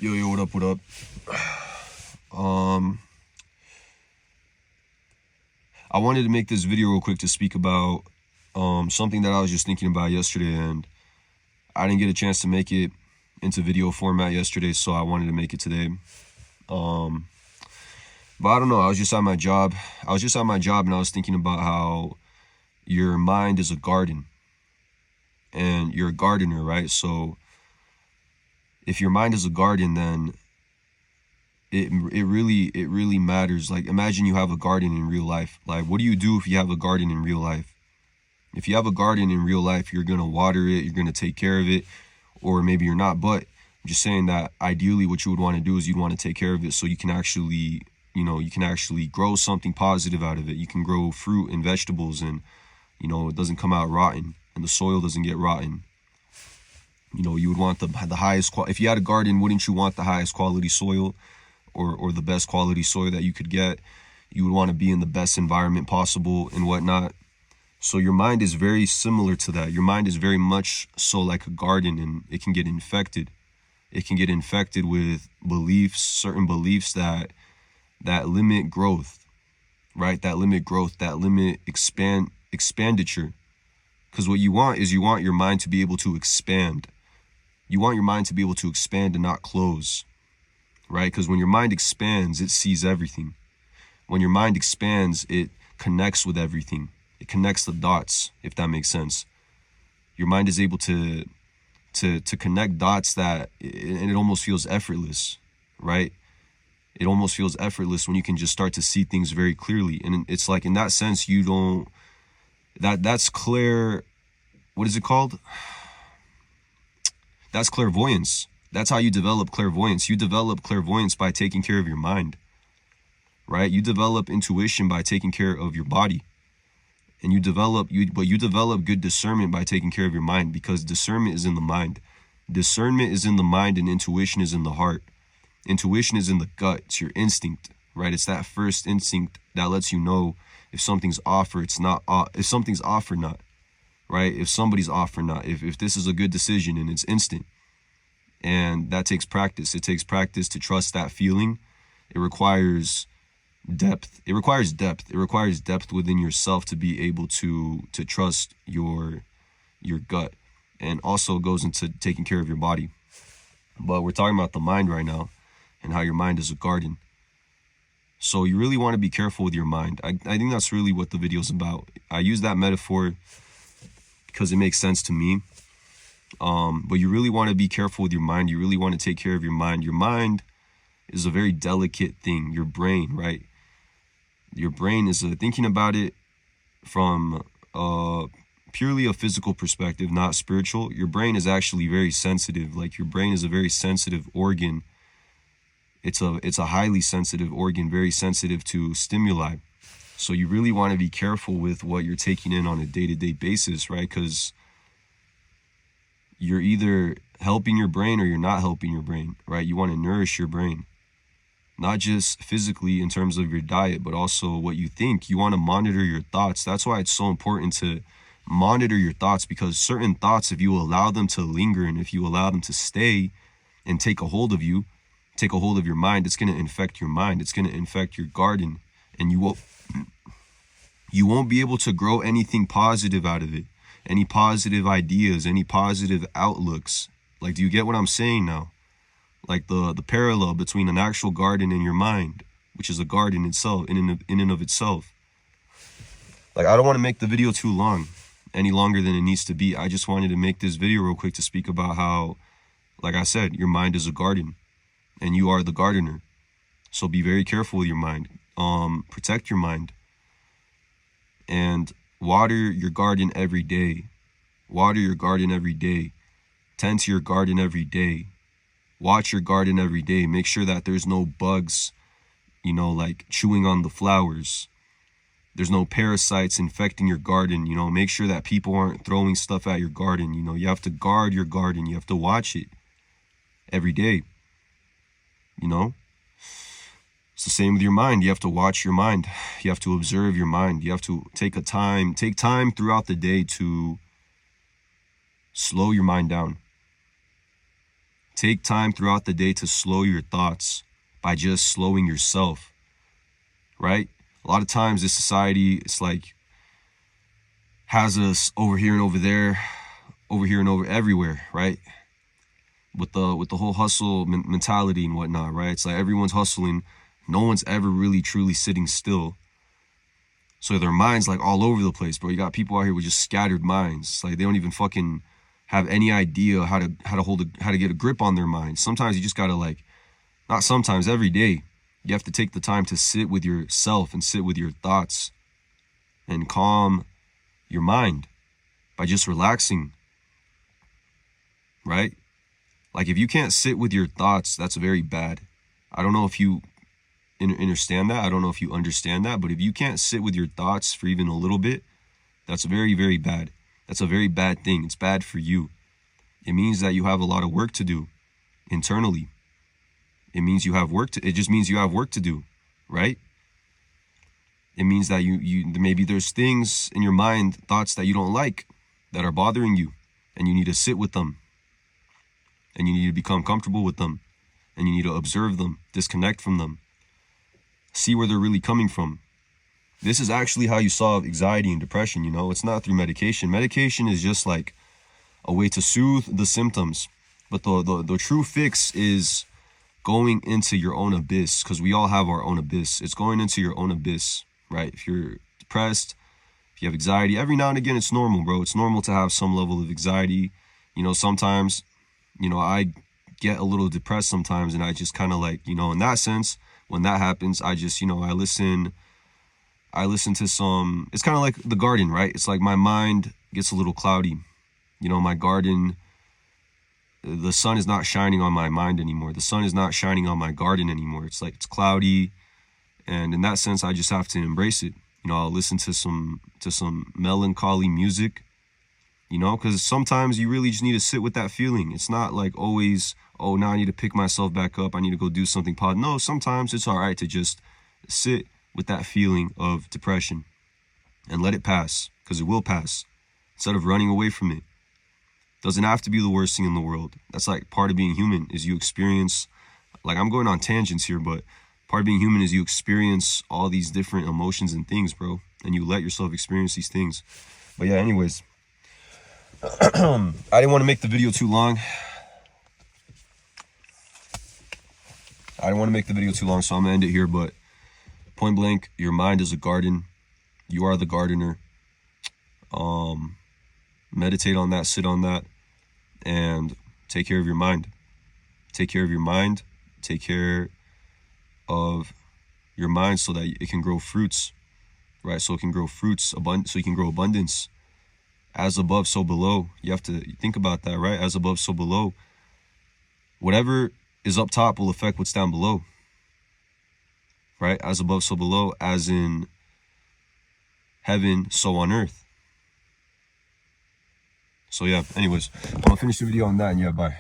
Yo, what up, what up? I wanted to make this video real quick to speak about something that I was just thinking about yesterday, and I didn't get a chance to make it into video format yesterday, so I wanted to make it today. But I don't know, I was just at my job and I was thinking about how your mind is a garden, and you're a gardener, right? So if your mind is a garden, then it really matters. Like, imagine you have a garden in real life. Like, what do you do if you have a garden in real life? If you have a garden in real life, you're gonna water it, you're gonna take care of it, or maybe you're not. But I'm just saying that ideally what you would want to do is you'd want to take care of it so you can actually, you can actually grow something positive out of it. You can grow fruit and vegetables, and it doesn't come out rotten, and the soil doesn't get rotten. You would want the highest quality. If you had a garden, wouldn't you want the highest quality soil, or the best quality soil that you could get? You would want to be in the best environment possible and whatnot. So your mind is very similar to that. Your mind is very much so like a garden, and it can get infected. It can get infected with beliefs, certain beliefs that limit growth, right? That limit growth, that limit expenditure. Because what you want is you want your mind to be able to expand. You want your mind to be able to expand and not close, right? Because when your mind expands, it sees everything. When your mind expands, it connects with everything. It connects the dots, if that makes sense. Your mind is able to connect dots and it almost feels effortless, right? It almost feels effortless when you can just start to see things very clearly. And it's like, in that sense, that's clear, what is it called? That's clairvoyance. That's how you develop clairvoyance. You develop clairvoyance by taking care of your mind, right? You develop intuition by taking care of your body. And you develop good discernment by taking care of your mind, because discernment is in the mind. Discernment is in the mind, and intuition is in the heart. Intuition is in the gut. It's your instinct, right? It's that first instinct that lets you know if something's off or it's not off, if something's off or not, right? If somebody's off or not, if this is a good decision, and it's instant. And that takes practice. It takes practice to trust that feeling. It requires depth. It requires depth within yourself to be able to trust your gut. And also goes into taking care of your body. But we're talking about the mind right now, and how your mind is a garden. So you really want to be careful with your mind. I think that's really what the video is about. I use that metaphor because it makes sense to me. But you really want to be careful with your mind. You really want to take care of your mind. Your mind is a very delicate thing. Your brain, right? Your brain is thinking about it from purely a physical perspective, not spiritual. Your brain is actually very sensitive. Like, your brain is a very sensitive organ. It's a highly sensitive organ, very sensitive to stimuli. So you really want to be careful with what you're taking in on a day-to-day basis, right? Because you're either helping your brain or you're not helping your brain, right? You want to nourish your brain, not just physically in terms of your diet, but also what you think. You want to monitor your thoughts. That's why it's so important to monitor your thoughts, because certain thoughts, if you allow them to linger, and if you allow them to stay and take a hold of you, take a hold of your mind, it's going to infect your mind. It's going to infect your garden, and you won't be able to grow anything positive out of it. Any positive ideas, any positive outlooks. Like, do you get what I'm saying now? Like the parallel between an actual garden and your mind, which is a garden itself, in and of itself. Like, I don't want to make the video too long, any longer than it needs to be. I just wanted to make this video real quick to speak about how, like I said, your mind is a garden, and you are the gardener. So be very careful with your mind. Protect your mind. And water your garden every day. Water your garden every day. Tend to your garden every day. Watch your garden every day. Make sure that there's no bugs, like chewing on the flowers. There's no parasites infecting your garden. Make sure that people aren't throwing stuff at your garden. You have to guard your garden. You have to watch it every day. It's the same with your mind. You have to watch your mind. You have to observe your mind. You have to take time throughout the day to slow your mind down. Take time throughout the day to slow your thoughts by just slowing yourself, right? A lot of times this society, it's like, has us over here and over there, over here and over everywhere, right? With the whole hustle mentality and whatnot, right? It's like everyone's hustling. No one's ever really truly sitting still. So their minds like all over the place, bro. You got people out here with just scattered minds. It's like they don't even fucking have any idea how to get a grip on their minds. Sometimes you just gotta like, not sometimes, every day, you have to take the time to sit with yourself and sit with your thoughts and calm your mind by just relaxing, right? Like if you can't sit with your thoughts, that's very bad. I don't know if you understand that. I don't know if you understand that, but if you can't sit with your thoughts for even a little bit, that's very, very bad. That's a very bad thing. It's bad for you. It means that you have a lot of work to do internally. It means you have work to, it just means you have work to do, right? It means that you maybe there's things in your mind, thoughts that you don't like, that are bothering you, and you need to sit with them. And you need to become comfortable with them. And you need to observe them, disconnect from them. See where they're really coming from. This is actually how you solve anxiety and depression, you know? It's not through medication. Medication is just like a way to soothe the symptoms. But the true fix is going into your own abyss, because we all have our own abyss. It's going into your own abyss, right? If you're depressed, if you have anxiety, every now and again, it's normal, bro. It's normal to have some level of anxiety. You know, sometimes, you know, I get a little depressed sometimes, and I just kind of like, you know, in that sense, when that happens, I just, you know, I listen to some, it's kind of like the garden, right? It's like my mind gets a little cloudy. You know, my garden, the sun is not shining on my mind anymore. The sun is not shining on my garden anymore. It's like, it's cloudy. And in that sense, I just have to embrace it. You know, I'll listen to some melancholy music, you know, because sometimes you really just need to sit with that feeling. It's not like always, oh, now I need to pick myself back up. I need to go do something positive. No, sometimes it's all right to just sit with that feeling of depression and let it pass, because it will pass, instead of running away from it. Doesn't have to be the worst thing in the world. That's like part of being human, is you experience, like I'm going on tangents here, but part of being human is you experience all these different emotions and things, bro. And you let yourself experience these things. But yeah, anyways, I didn't want to make the video too long. So I'm gonna end it here, but point blank, your mind is a garden. You are the gardener. Meditate on that, sit on that, and take care of your mind. Take care of your mind. Take care of your mind so that it can grow fruits, right? So it can grow fruits, so you can grow abundance. As above, so below. You have to think about that, right? As above, so below. Whatever is up top will affect what's down below, right? As above, so below, as in heaven, so on earth. So yeah, anyways, I'm gonna finish the video on that, and yeah, bye.